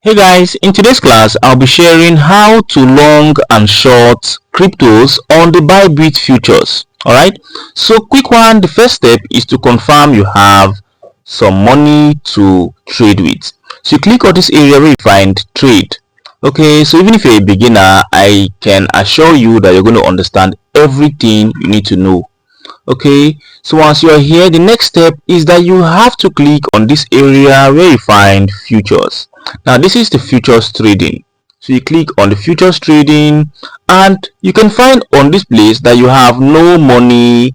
Hey guys, in today's class, I'll be sharing how to long and short cryptos on the Bybit futures. Alright, so quick one, the first step is to confirm you have some money to trade with. So you click on this area where you find trade. Okay, so even if you're a beginner, I can assure you that you're going to understand everything you need to know. Okay, so once you are here, the next step is that you have to click on this area where you find futures. Now this is the futures trading, so you click on the futures trading and you can find on this place that you have no money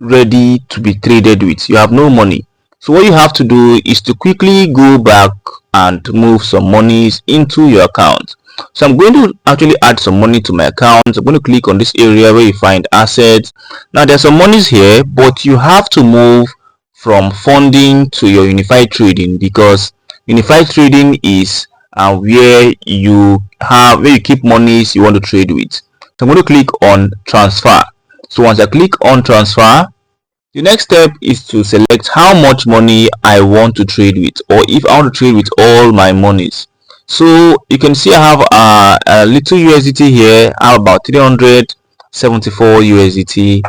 ready to be traded with. You have no money, so what you have to do is to quickly go back and move some monies into your account. So I'm going to actually add some money to my account. I'm going to click on this area where you find assets. Now there's some monies here, but you have to move from funding to your unified trading, because unified trading is where you keep monies you want to trade with. So I'm going to click on transfer. So once I click on transfer, the next step is to select how much money I want to trade with, or if I want to trade with all my monies. So you can see I have a little USDT here. I have about 374 USDT,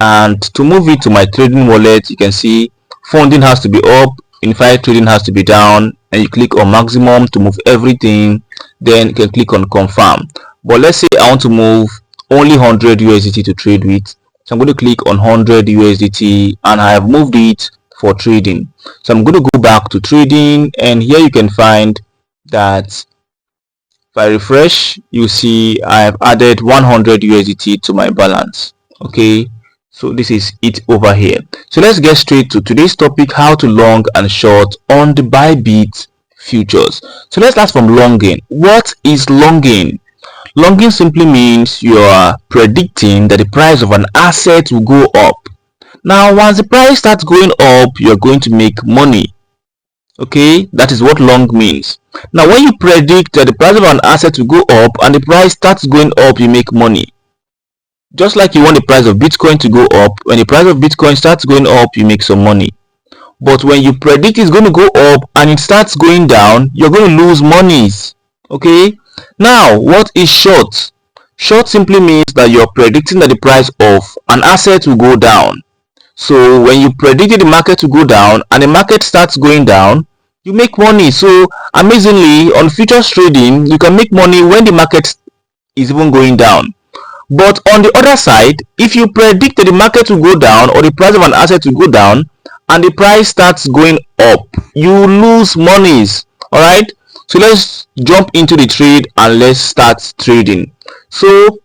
and to move it to my trading wallet, you can see funding has to be up, unified trading has to be down, and you click on maximum to move everything. Then you can click on confirm. But let's say I want to move only 100 USDT to trade with, so I'm going to click on 100 USDT and I have moved it for trading. So I'm going to go back to trading, and here you can find that if I refresh, you see I have added 100 USDT to my balance. Okay, so this is it over here. So let's get straight to today's topic, how to long and short on the Bybit futures. So let's start from longing. What is longing? Longing simply means you are predicting that the price of an asset will go up. Now once the price starts going up, you're going to make money. Okay, that is what long means. Now when you predict that the price of an asset will go up and the price starts going up, you make money. Just like you want the price of Bitcoin to go up, when the price of Bitcoin starts going up, you make some money. But when you predict it's going to go up and it starts going down, you're going to lose monies. Okay, now what is short? Short simply means that you're predicting that the price of an asset will go down. So when you predicted the market to go down and the market starts going down, you make money. So amazingly, on futures trading, you can make money when the market is even going down. But on the other side, if you predict that the market will go down or the price of an asset will go down and the price starts going up, you lose monies. All right, so let's jump into the trade and let's start trading. So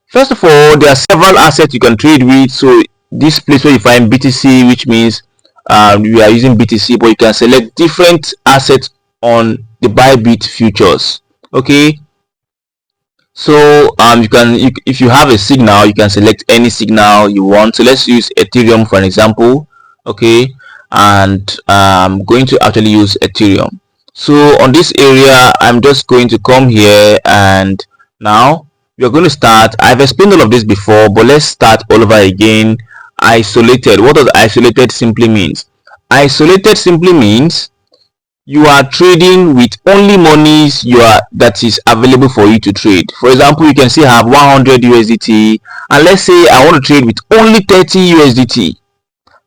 first of all, there are several assets you can trade with. So this place where you find BTC, which means we are using BTC, but you can select different assets on the Bybit futures. Okay, so if you have a signal, you can select any signal you want. So let's use Ethereum for an example. Okay, and I'm going to actually use Ethereum. So on this area, I'm just going to come here, and now we're going to start. I've explained all of this before, but let's start all over again. Isolated. What does isolated simply means? Isolated simply means you are trading with only monies that is available for you to trade. For example, you can see I have 100 USDT, and let's say I want to trade with only 30 USDT.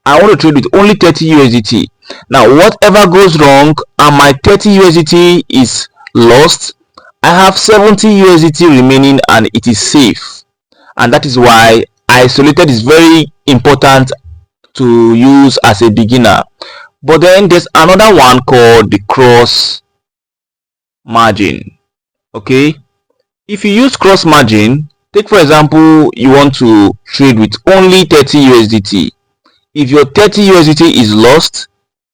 I want to trade with only 30 USDT. Now whatever goes wrong and my 30 USDT is lost, I have 70 USDT remaining and it is safe. And that is why isolated is very important to use as a beginner. But then there's another one called the cross margin. Okay, if you use cross margin, take for example you want to trade with only 30 USDT. If your 30 USDT is lost,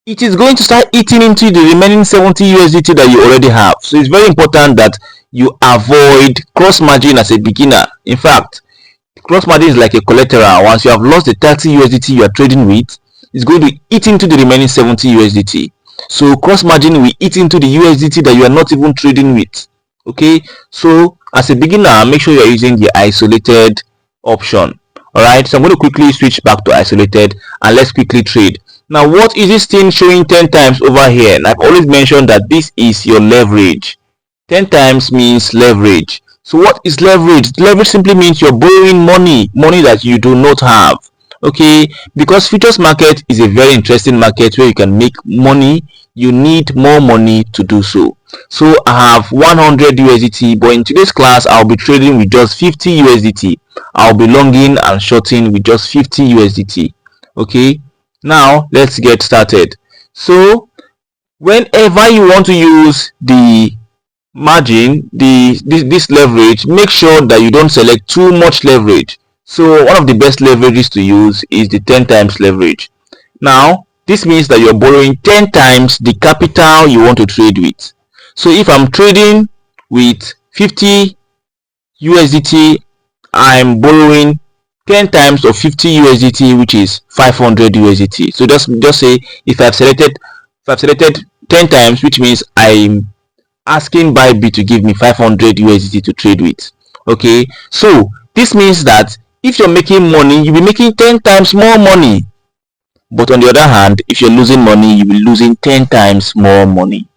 it is going to start eating into the remaining 70 USDT that you already have. So it's very important that you avoid cross margin as a beginner. In fact, cross margin is like a collateral. Once you have lost the 30 USDT you are trading with, it's going to eat into the remaining 70 USDT. So cross margin will eat into the USDT that you are not even trading with. Okay, so as a beginner, make sure you are using the isolated option. All right, so I'm going to quickly switch back to isolated and let's quickly trade. Now, what is this thing showing 10 times over here? And I've always mentioned that this is your leverage. 10 times means leverage. So what is leverage? Leverage simply means you're borrowing money that you do not have. Okay, because futures market is a very interesting market where you can make money. You need more money to do so. So I have 100 USDT, but in today's class I'll be trading with just 50 USDT. I'll be longing and shorting with just 50 USDT. Okay, now let's get started. So whenever you want to use the margin, this leverage, make sure that you don't select too much leverage. So one of the best leverages to use is the 10 times leverage. Now this means that you're borrowing 10 times the capital you want to trade with. So if I'm trading with 50 USDT, I'm borrowing 10 times of 50 USDT, which is 500 USDT. So just say if I've selected 10 times, which means I'm asking Bybit to give me 500 USDT to trade with. Okay, so this means that if you're making money, you'll be making 10 times more money. But on the other hand, if you're losing money, you'll be losing 10 times more money.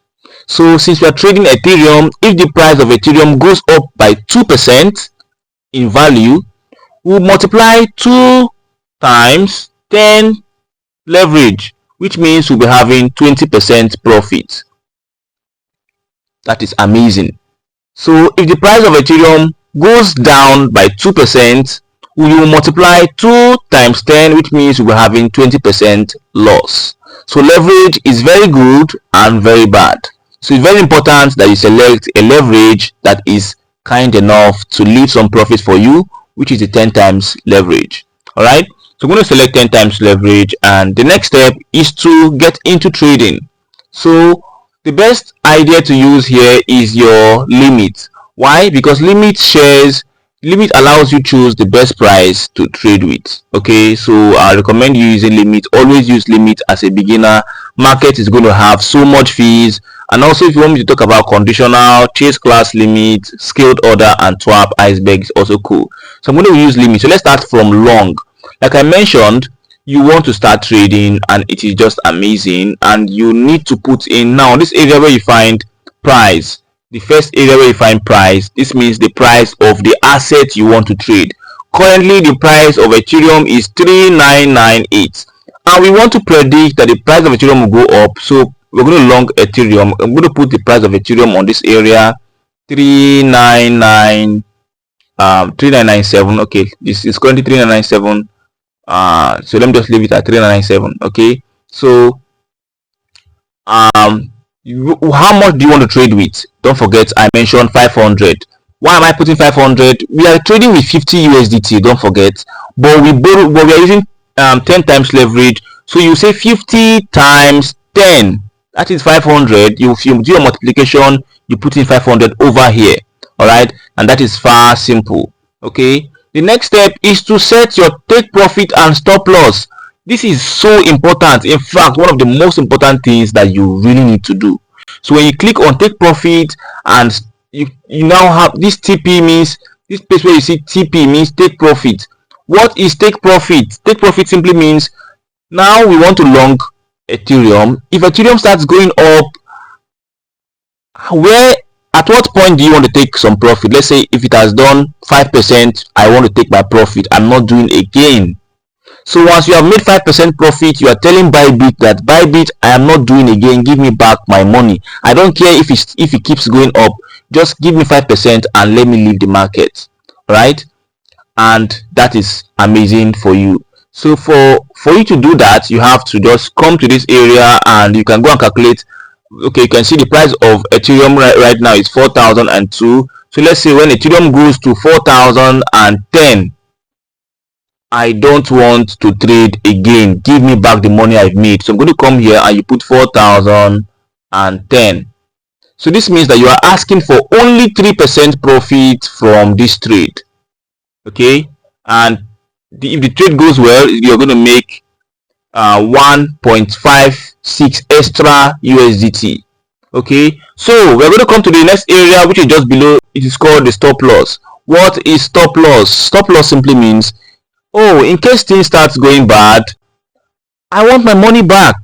So since we're trading Ethereum, if the price of Ethereum goes up by 2% in value, we'll multiply 2 times 10 leverage, which means we'll be having 20% profit. That is amazing. So if the price of Ethereum goes down by 2%, we will multiply 2 times 10, which means we'll be having 20% loss. So leverage is very good and very bad. So it's very important that you select a leverage that is kind enough to leave some profit for you, which is the 10 times leverage. Alright, so I'm going to select 10 times leverage, and the next step is to get into trading. So the best idea to use here is your limit. Why? Because limit allows you to choose the best price to trade with. Okay, so I recommend you using limit. Always use limit as a beginner. Market is going to have so much fees. And also, if you want me to talk about conditional, chase class limit, scaled order, and swap iceberg is also cool. So I'm going to use limit. So let's start from long. Like I mentioned, you want to start trading and it is just amazing, and you need to put in now this area where you find price. The first area where you find price, this means the price of the asset you want to trade. Currently the price of Ethereum is 3998, and we want to predict that the price of Ethereum will go up. So we're going to long Ethereum. I'm going to put the price of Ethereum on this area, 3997. Okay, this is currently 3997. So let me just leave it at 3997. Okay, so how much do you want to trade with? Don't forget I mentioned 500. Why am I putting 500? We are trading with 50 USDT, don't forget, but we are using 10 times leverage. So you say 50 times 10, that is 500. You do your multiplication, you put in 500 over here. All right, and that is far simple. Okay, the next step is to set your take profit and stop loss. This is so important. In fact, one of the most important things that you really need to do. So when you click on take profit, and you now have this TP, means this place where you see TP means take profit. What is take profit? Take profit simply means now we want to long Ethereum. If Ethereum starts going up, at what point do you want to take some profit? Let's say if it has done 5%, I want to take my profit. I'm not doing a gain. So once you have made 5% profit, you are telling Bybit that Bybit, I am not doing a gain. Give me back my money. I don't care if it keeps going up. Just give me 5% and let me leave the market. Right? And that is amazing for you. So for you to do that, you have to just come to this area and you can go and calculate. Okay, you can see the price of Ethereum right now is 4002. So let's say when Ethereum goes to 4010, I don't want to trade again. Give me back the money I've made. So I'm going to come here and you put 4010. So this means that you are asking for only 3% profit from this trade. Okay, and if the trade goes well, you're going to make 1.56 extra USDT. Okay, so we're going to come to the next area, which is just below. It is called the stop loss. What is stop loss? Stop loss simply means, oh, in case things starts going bad, I want my money back.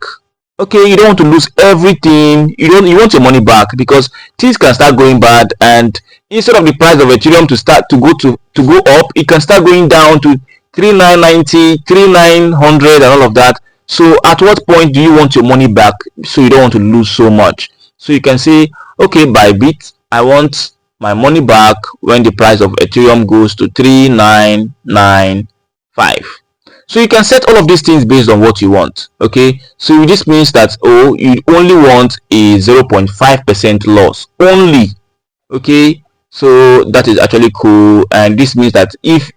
Okay, you don't want to lose everything. You want your money back, because things can start going bad, and instead of the price of Ethereum to go up, it can start going down to 3990, 3900 and all of that. So at what point do you want your money back, so you don't want to lose so much? So you can say, okay, Bybit, I want my money back when the price of Ethereum goes to 3995. So you can set all of these things based on what you want. Okay, so this means that, oh, you only want a 0.5% loss only. Okay, so that is actually cool, and this means that if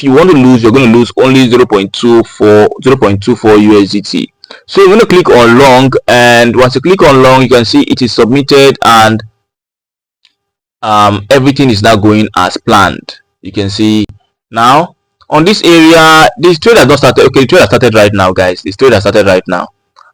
you want to lose, you're going to lose only 0.24 USDT. So you're going to click on long, and once you click on long, you can see it is submitted, and everything is now going as planned. You can see now on this area, this trade has not started. Okay, the trade has started right now, guys. This trade has started right now,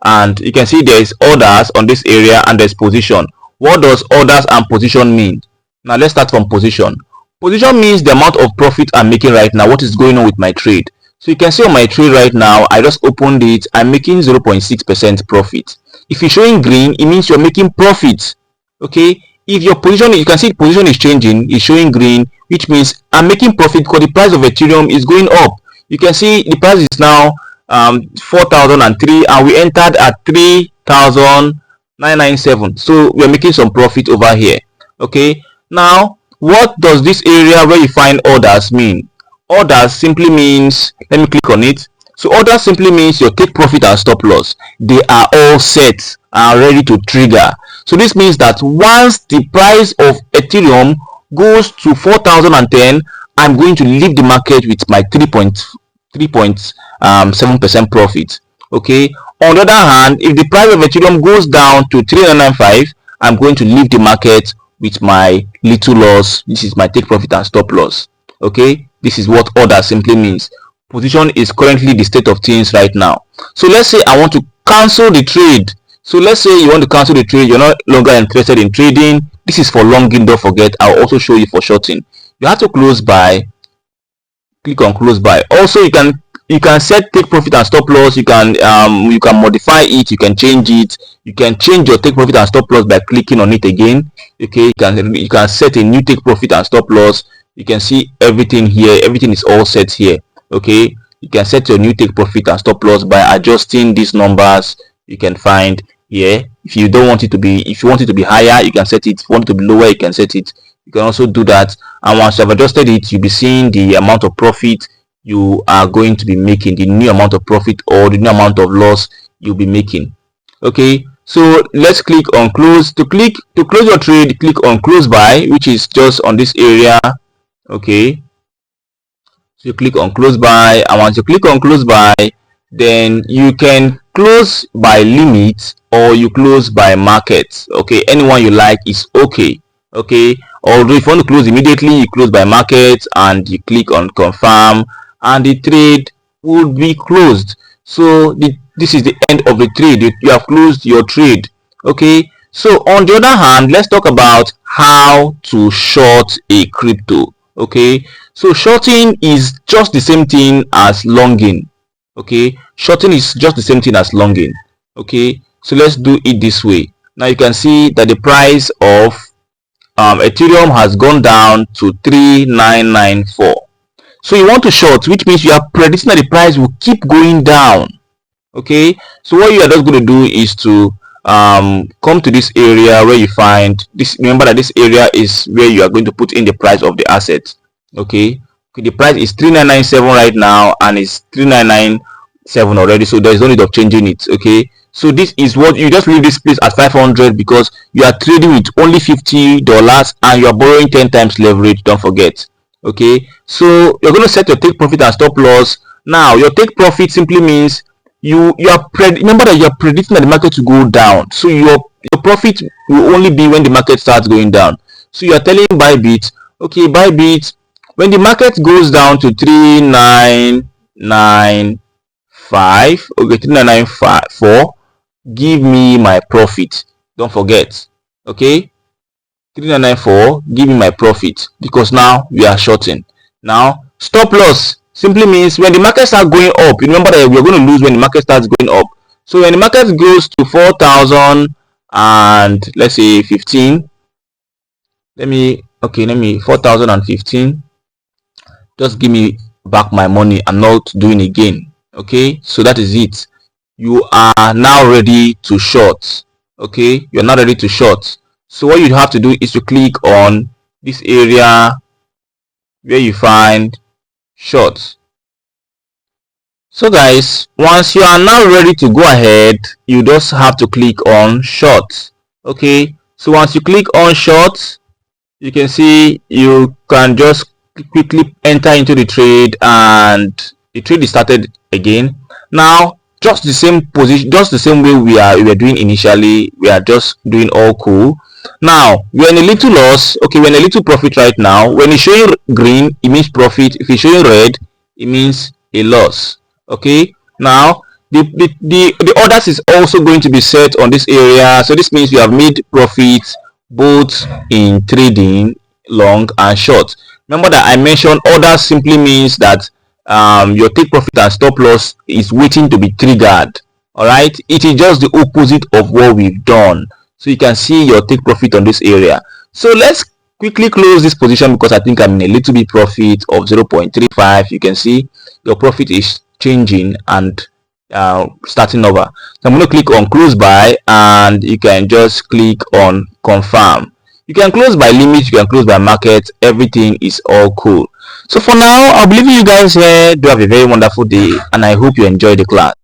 and you can see there is orders on this area, and there's position. What does orders and position mean? Now let's start from position. Position means the amount of profit I'm making right now, what is going on with my trade. So you can see on my trade right now, I just opened it, I'm making 0.6% profit. If you're showing green, it means you're making profit. Okay, if your position, you can see the position is changing, it's showing green, which means I'm making profit because the price of Ethereum is going up. You can see the price is now 4,003, and we entered at 3,997. So we're making some profit over here. Okay, now what does this area where you find orders mean? Orders simply means, let me click on it. So orders simply means your take profit and stop loss. They are all set and ready to trigger. So this means that once the price of Ethereum goes to 4,010, I'm going to leave the market with my 3.7% profit. Okay. On the other hand, if the price of Ethereum goes down to 3,995, I'm going to leave the market with my little loss. This is my take profit and stop loss. Okay, this is what order simply means. Position is currently the state of things right now. So let's say I want to cancel the trade. So let's say you want to cancel the trade, you're no longer interested in trading. This is for longing, don't forget. I'll also show you for shorting. You have to close by, click on close by. Also, you can set take profit and stop loss. You can modify it, you can change it. You can change your take profit and stop loss by clicking on it again. Okay, you can set a new take profit and stop loss. You can see everything here, everything is all set here. Okay, you can set your new take profit and stop loss by adjusting these numbers. You can find here, if you don't want it to be, if you want it to be higher, you can set it. If you want it to be lower, you can set it. You can also do that, and once you have adjusted it, you'll be seeing the amount of profit you are going to be making, the new amount of profit or the new amount of loss you'll be making. Okay, so let's click on close. To close your trade, click on close by, which is just on this area. Okay, so you click on close by, and once you click on close by, then you can close by limit or you close by market. Okay, anyone you like is okay. Okay, although if you want to close immediately, you close by market and you click on confirm, and the trade would be closed. So this is the end of the trade. You have closed your trade. Okay, so on the other hand, let's talk about how to short a crypto. Okay, so shorting is just the same thing as longing. Okay, shorting is just the same thing as longing. Okay, so let's do it this way. Now you can see that the price of Ethereum has gone down to 3,994. So you want to short, which means you are predicting that the price will keep going down. Okay, so what you are just going to do is to come to this area where you find this. Remember that this area is where you are going to put in the price of the asset. Okay, the price is 3,997 right now, and it's 3,997 already, so there's no need of changing it. Okay, so this is what you just leave this place at 500 because you are trading with only $50 and you are borrowing 10 times leverage. Don't forget. Okay, so you're going to set your take profit and stop loss. Now your take profit simply means remember that you are predicting that the market will go down, so your profit will only be when the market starts going down. So you are telling Bybit, okay, Bybit, when the market goes down to 3,995, okay, 3,994, give me my profit. Don't forget. Okay, 3,994, give me my profit, because now we are shorting. Now stop loss, simply means when the market starts going up, you remember that we are going to lose when the market starts going up. So when the market goes to 4,000 and let's say 15, let me 4,015, just give me back my money. I'm not doing again. Okay, so that is it. You are now ready to short. Okay, you're now ready to short. So what you have to do is to click on this area where you find short. So guys, once you are now ready to go ahead, you just have to click on short. Okay, so once you click on short, you can see you can just quickly enter into the trade and the trade is started again. Now just the same position, just the same way we were doing initially, we are just doing all cool. Now we're in a little loss. Okay, we're in a little profit right now. When it's showing green, it means profit. If it's showing red, it means a loss. Okay, now the orders is also going to be set on this area, so this means we have made profit both in trading long and short. Remember that I mentioned orders simply means that your take profit and stop loss is waiting to be triggered. All right, it is just the opposite of what we've done. So you can see your take profit on this area. So let's quickly close this position because I think I'm in a little bit profit of 0.35. You can see your profit is changing and starting over. So I'm going to click on close by and you can just click on confirm. You can close by limit, you can close by market, everything is all cool. So for now, I'll be leaving you guys here. Do have a very wonderful day and I hope you enjoy the class.